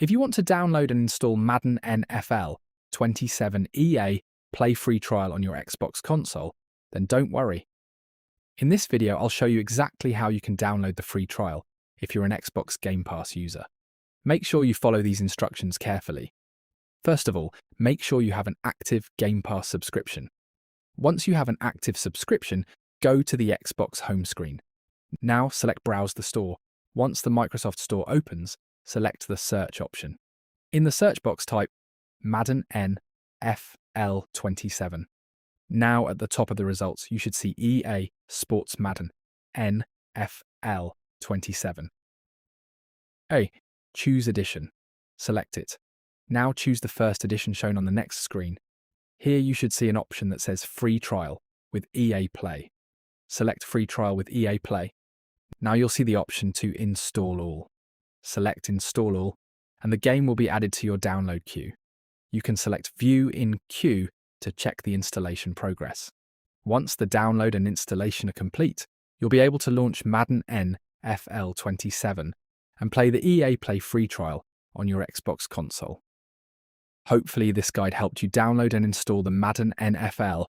If you want to download and install Madden NFL 27 EA Play free trial on your Xbox console, then don't worry. In this video, I'll show you exactly how you can download the free trial if you're an Xbox Game Pass user. Make sure you follow these instructions carefully. First of all, make sure you have an active Game Pass subscription. Once you have an active subscription, go to the Xbox home screen. Now select Browse the Store. Once the Microsoft Store opens, select the Search option. In the search box, type Madden NFL 27. Now at the top of the results, you should see EA Sports Madden NFL 27. Choose Edition. Select it. Now choose the first edition shown on the next screen. Here you should see an option that says Free Trial with EA Play. Select Free Trial with EA Play. Now you'll see the option to Install All. Select Install All, and the game will be added to your download queue. You can select View in Queue to check the installation progress. Once the download and installation are complete, you'll be able to launch Madden NFL 27 and play the EA Play free trial on your Xbox console. Hopefully this guide helped you download and install the Madden NFL